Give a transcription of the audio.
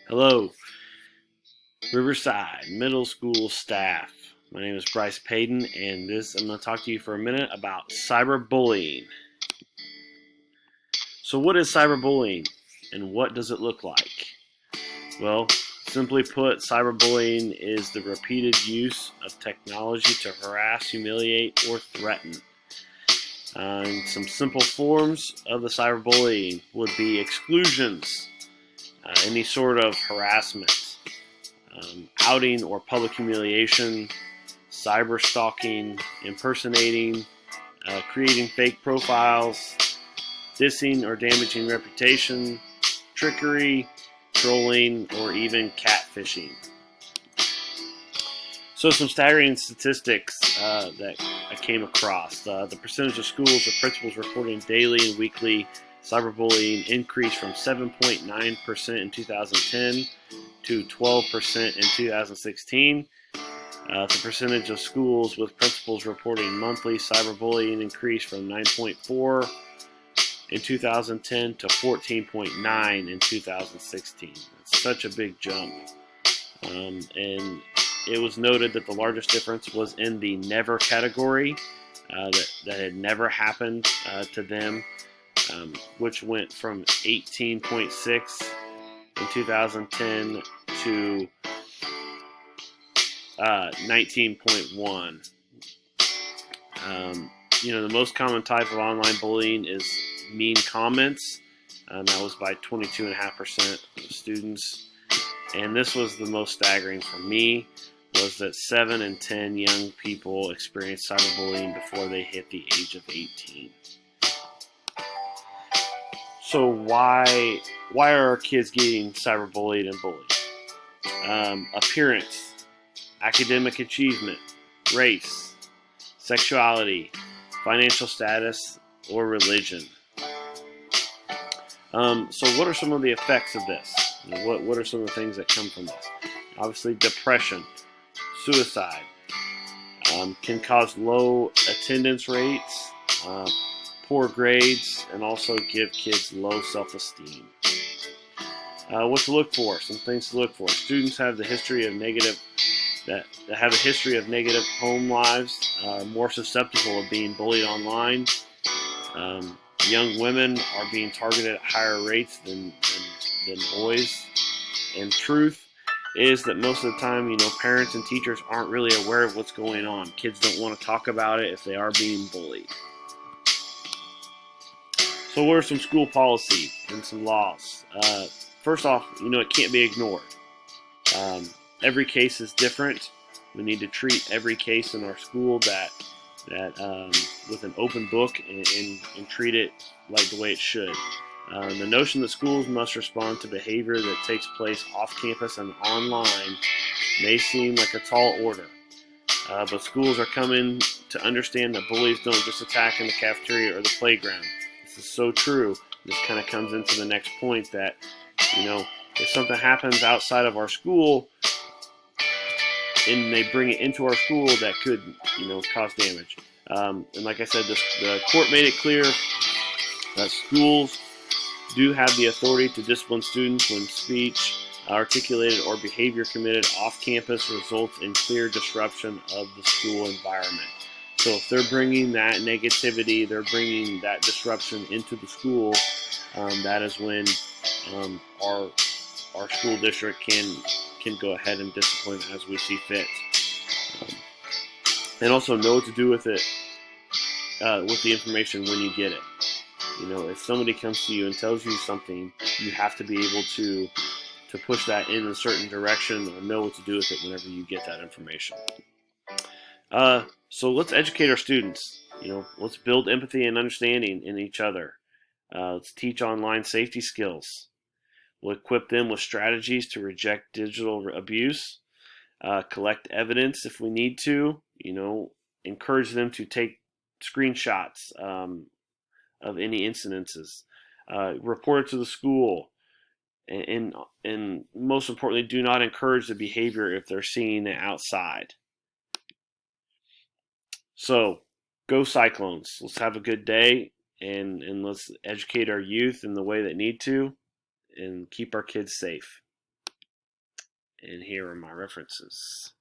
Hello, Riverside Middle School staff. My name is Bryce Payton, and I'm going to talk to you for a minute about cyberbullying. So, what is cyberbullying, and what does it look like? Well, simply put, cyberbullying is the repeated use of technology to harass, humiliate, or threaten. And some simple forms of the cyberbullying would be exclusions, any sort of harassment, outing or public humiliation, cyber stalking, impersonating, creating fake profiles, dissing or damaging reputation, trickery, trolling, or even catfishing. So some staggering statistics that I came across. The percentage of schools or principals reporting daily and weekly cyberbullying increased from 7.9% in 2010 to 12% in 2016. The percentage of schools with principals reporting monthly cyberbullying increased from 9.4 in 2010 to 14.9 in 2016. It's such a big jump. And it was noted that the largest difference was in the never category, that had never happened to them, which went from 18.6 in 2010 to 19.1. The most common type of online bullying is mean comments. That was by 22.5% of students. And this was the most staggering for me, was that 7 in 10 young people experienced cyberbullying before they hit the age of 18. So why are our kids getting cyberbullied and bullied? Appearance, academic achievement, race, sexuality, financial status, or religion. So what are some of the effects of this? What are some of the things that come from this? Obviously, depression, suicide, can cause low attendance rates, poor grades, and also give kids low self-esteem. What to look for? Some things to look for. Students have the history of negative that have a history of negative home lives, more susceptible of being bullied online. Young women are being targeted at higher rates than boys. And truth is that most of the time, parents and teachers aren't really aware of what's going on. Kids don't want to talk about it if they are being bullied. So what are some school policies and some laws? First off, it can't be ignored. Every case is different. We need to treat every case in our school that with an open book and treat it like the way it should. The notion that schools must respond to behavior that takes place off campus and online may seem like a tall order, but schools are coming to understand that bullies don't just attack in the cafeteria or the playground. This is so true. This kind of comes into the next point that, if something happens outside of our school and they bring it into our school, that could, cause damage. And like I said, the court made it clear that schools do have the authority to discipline students when speech articulated or behavior committed off campus results in clear disruption of the school environment. So if they're bringing that negativity, they're bringing that disruption into the school, that is when our school district can go ahead and discipline as we see fit. And also know what to do with it, with the information when you get it. If somebody comes to you and tells you something, you have to be able to push that in a certain direction or know what to do with it whenever you get that information. So let's educate our students. Let's build empathy and understanding in each other. Let's teach online safety skills. We'll equip them with strategies to reject digital abuse, collect evidence if we need to, encourage them to take screenshots of any incidences, report it to the school, and most importantly, do not encourage the behavior if they're seeing it outside. So, go Cyclones. Let's have a good day, and let's educate our youth in the way that need to, and keep our kids safe. And here are my references.